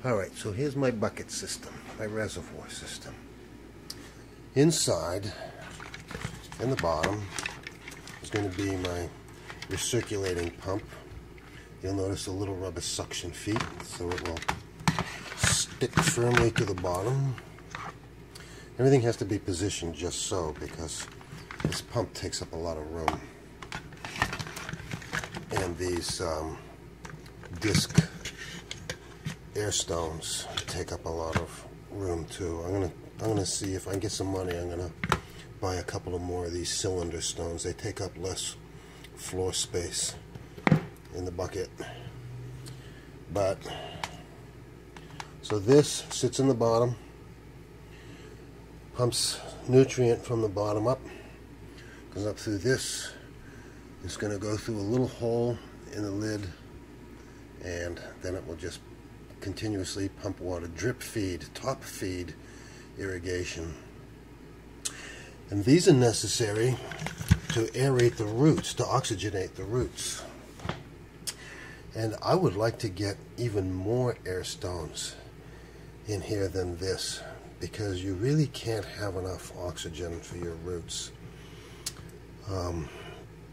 Alright, so here's my bucket system, my reservoir system. Inside, in the bottom, is going to be my recirculating pump. You'll notice a little rubber suction feet, so it will stick firmly to the bottom. Everything has to be positioned just so, because this pump takes up a lot of room. And these disc air stones take up a lot of room too. I'm gonna see if I can get some money. I'm gonna buy a couple of more of these cylinder stones. They take up less floor space in the bucket. But so this sits in the bottom, pumps nutrient from the bottom up, goes up through this. It's going to go through a little hole in the lid, and then it will just continuously pump water, drip feed, top feed irrigation. And these are necessary to aerate the roots, to oxygenate the roots. And I would like to get even more air stones in here than this, because you really can't have enough oxygen for your roots.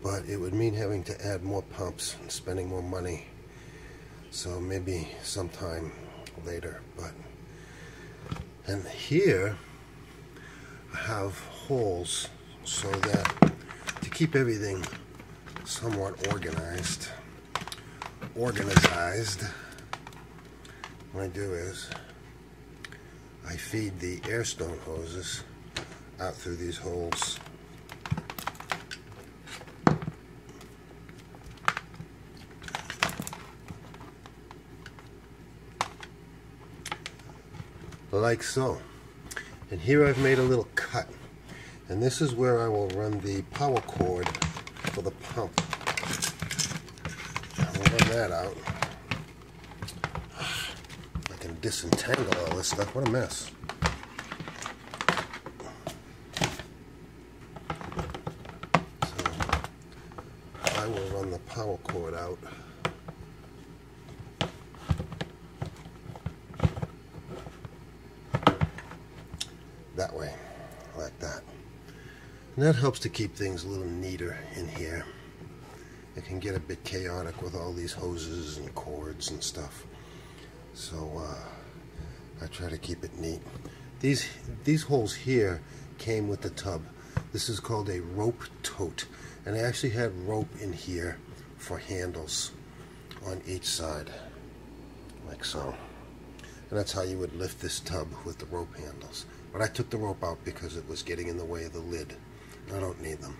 But it would mean having to add more pumps and spending more money. So maybe sometime later. And here I have holes so that to keep everything somewhat organized, what I do is I feed the air stone hoses out through these holes. Like so. And here I've made a little cut, and this is where I will run the power cord for the pump. I'll run that out. I can disentangle all this stuff. What a mess. So I will run the power cord out. That way, like that. And that helps to keep things a little neater in here. It can get a bit chaotic with all these hoses and cords and stuff. So I try to keep it neat. These holes here came with the tub. This is called a rope tote. And I actually had rope in here for handles on each side, like so. And that's how you would lift this tub, with the rope handles. But I took the rope out because it was getting in the way of the lid. I don't need them.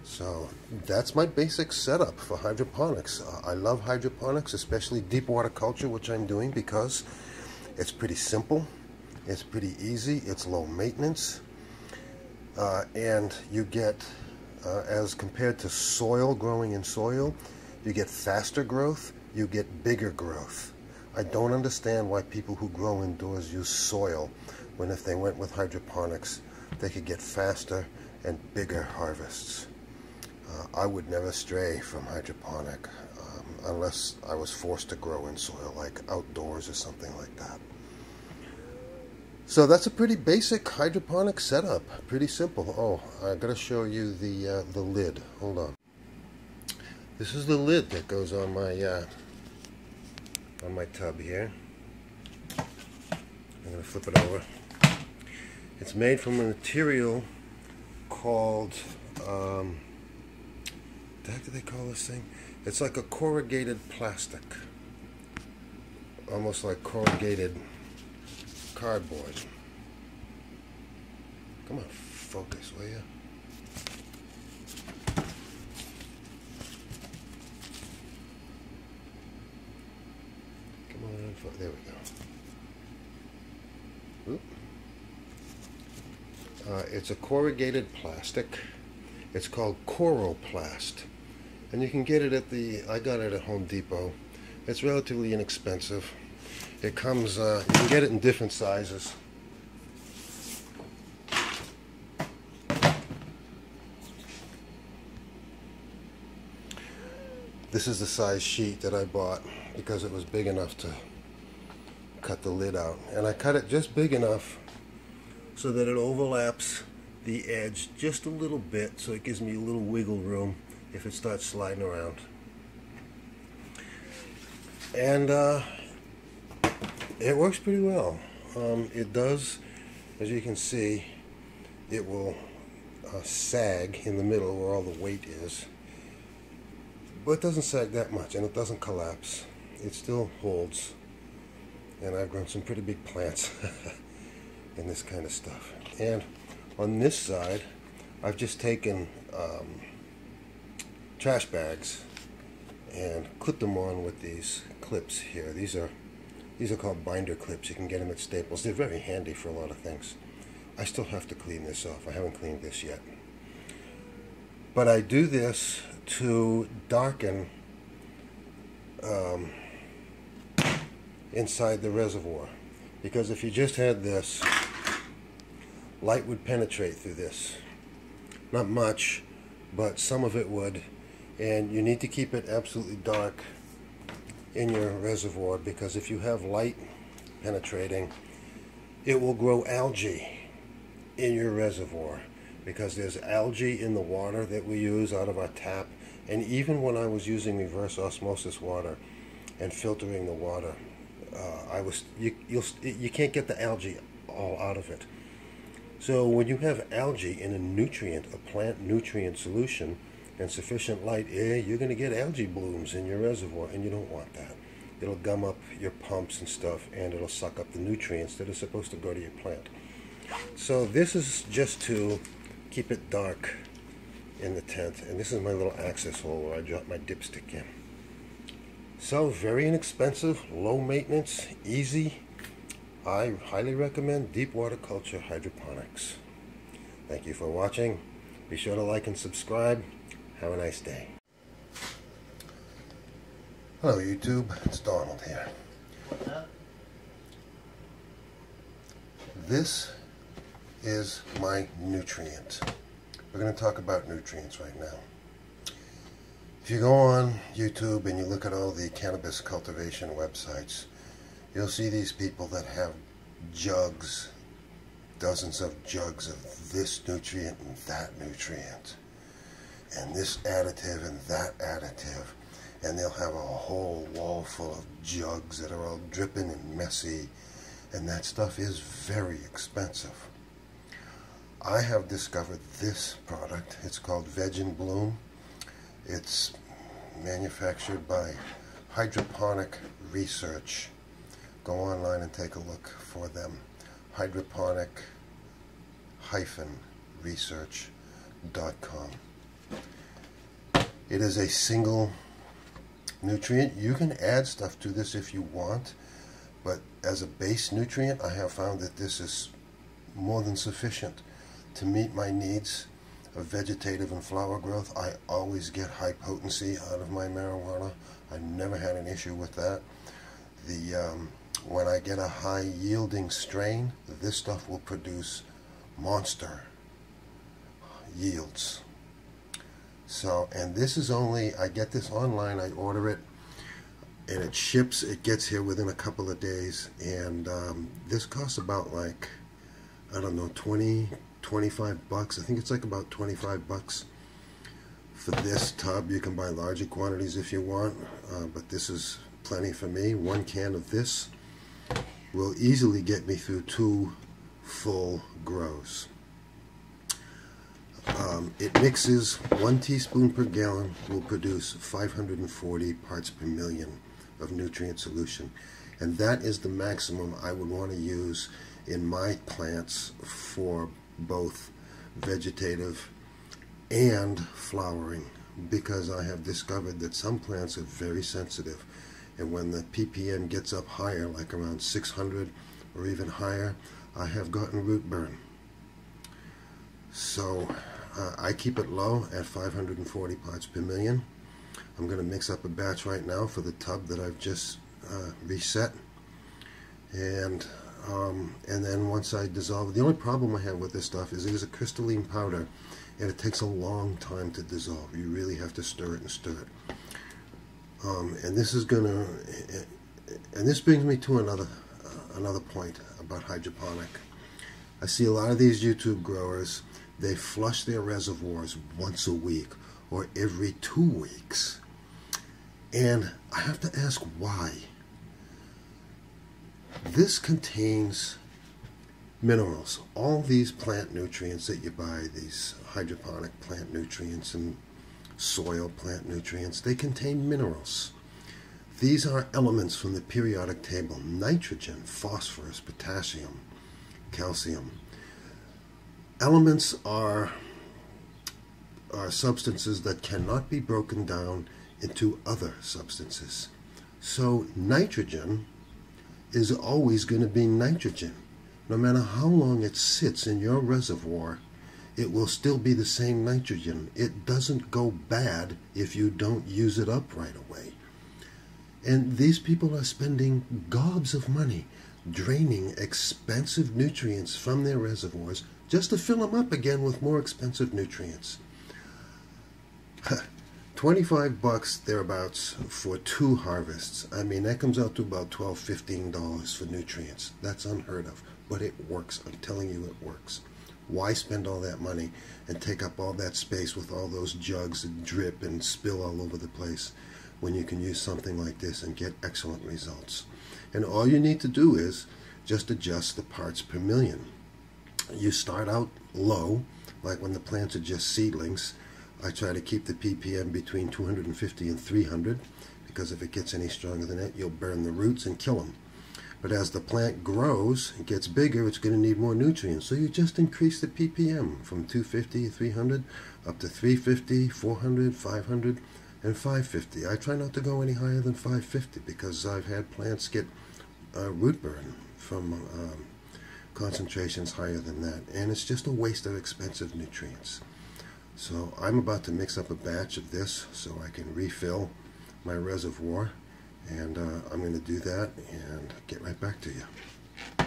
So that's my basic setup for hydroponics. I love hydroponics, especially deep water culture, which I'm doing because it's pretty simple, it's pretty easy, it's low maintenance, and you get, as compared to soil, growing in soil, you get faster growth, you get bigger growth. I don't understand why people who grow indoors use soil, when if they went with hydroponics, they could get faster and bigger harvests. I would never stray from hydroponic unless I was forced to grow in soil, like outdoors or something like that. So that's a pretty basic hydroponic setup, pretty simple. Oh, I gotta show you the lid. Hold on. This is the lid that goes on my tub here. I'm gonna flip it over. It's made from a material called, what the heck do they call this thing? It's like a corrugated plastic. Almost like corrugated cardboard. Come on, focus, will you? Come on, there we go. Oop. It's a corrugated plastic. It's called Coroplast, and you can get it at I got it at Home Depot. It's relatively inexpensive. It comes, you can get it in different sizes. This is the size sheet that I bought because it was big enough to cut the lid out. And I cut it just big enough so that it overlaps the edge just a little bit, so it gives me a little wiggle room if it starts sliding around. And it works pretty well. It does, as you can see, it will sag in the middle where all the weight is. But it doesn't sag that much, and it doesn't collapse. It still holds. And I've grown some pretty big plants in this kind of stuff. And on this side, I've just taken trash bags and clipped them on with these clips here. These are called binder clips. You can get them at Staples. They're very handy for a lot of things. I still have to clean this off. I haven't cleaned this yet. But I do this to darken inside the reservoir, because if you just had this, light would penetrate through this. Not much, but some of it would, and you need to keep it absolutely dark in your reservoir, because if you have light penetrating, it will grow algae in your reservoir, because there's algae in the water that we use out of our tap. And even when I was using reverse osmosis water and filtering the water, you can't get the algae all out of it. So when you have algae in a plant nutrient solution, and sufficient light, you're going to get algae blooms in your reservoir, and you don't want that. It'll gum up your pumps and stuff, and it'll suck up the nutrients that are supposed to go to your plant. So this is just to keep it dark in the tent, and this is my little access hole where I drop my dipstick in. So very inexpensive, low maintenance, easy. I highly recommend deep water culture hydroponics. Thank you for watching. Be sure to like and subscribe. Have a nice day. Hello YouTube, it's Donald here. This is my nutrient. We're going to talk about nutrients right now. If you go on YouTube and you look at all the cannabis cultivation websites, you'll see these people that have jugs, dozens of jugs of this nutrient and that nutrient, and this additive and that additive, and they'll have a whole wall full of jugs that are all dripping and messy, and that stuff is very expensive. I have discovered this product. It's called Veg in Bloom. It's manufactured by Hydroponic Research. Go online and take a look for them. hydroponic-research.com. It is a single nutrient. You can add stuff to this if you want, but as a base nutrient, I have found that this is more than sufficient to meet my needs of vegetative and flower growth. I always get high potency out of my marijuana. I never had an issue with that. When I get a high yielding strain, this stuff will produce monster yields. So, and this is only, I get this online, I order it, and it ships, it gets here within a couple of days, and this costs about like, I don't know, 25 bucks. I think it's like about 25 bucks for this tub. You can buy larger quantities if you want, but this is plenty for me. One can of this will easily get me through 2 full grows. It mixes 1 teaspoon per gallon will produce 540 parts per million of nutrient solution, and that is the maximum I would want to use in my plants for both vegetative and flowering, because I have discovered that some plants are very sensitive, and when the ppm gets up higher, like around 600 or even higher, I have gotten root burn. So I keep it low at 540 parts per million. I'm going to mix up a batch right now for the tub that I've just reset, and then once I dissolve, the only problem I have with this stuff is it is a crystalline powder, and it takes a long time to dissolve. You really have to stir it and stir it. And this is gonna, and this brings me to another another point about hydroponic. I see a lot of these YouTube growers, they flush their reservoirs once a week or every 2 weeks. And I have to ask why. This contains minerals. All these plant nutrients that you buy, these hydroponic plant nutrients and soil plant nutrients, they contain minerals. These are elements from the periodic table: nitrogen, phosphorus, potassium, calcium. Elements are substances that cannot be broken down into other substances. So nitrogen is always going to be nitrogen. No matter how long it sits in your reservoir, it will still be the same nitrogen. It doesn't go bad if you don't use it up right away. And these people are spending gobs of money draining expensive nutrients from their reservoirs just to fill them up again with more expensive nutrients. 25 bucks thereabouts for 2 harvests. I mean, that comes out to about $12, $15 for nutrients. That's unheard of, but it works. I'm telling you, it works. Why spend all that money and take up all that space with all those jugs that drip and spill all over the place when you can use something like this and get excellent results? And all you need to do is just adjust the parts per million. You start out low, like when the plants are just seedlings. I try to keep the ppm between 250 and 300, because if it gets any stronger than that, you'll burn the roots and kill them. But as the plant grows and gets bigger, it's going to need more nutrients. So you just increase the ppm from 250, 300, up to 350, 400, 500, and 550. I try not to go any higher than 550 because I've had plants get root burn from concentrations higher than that. And it's just a waste of expensive nutrients. So I'm about to mix up a batch of this so I can refill my reservoir. And I'm going to do that and get right back to you.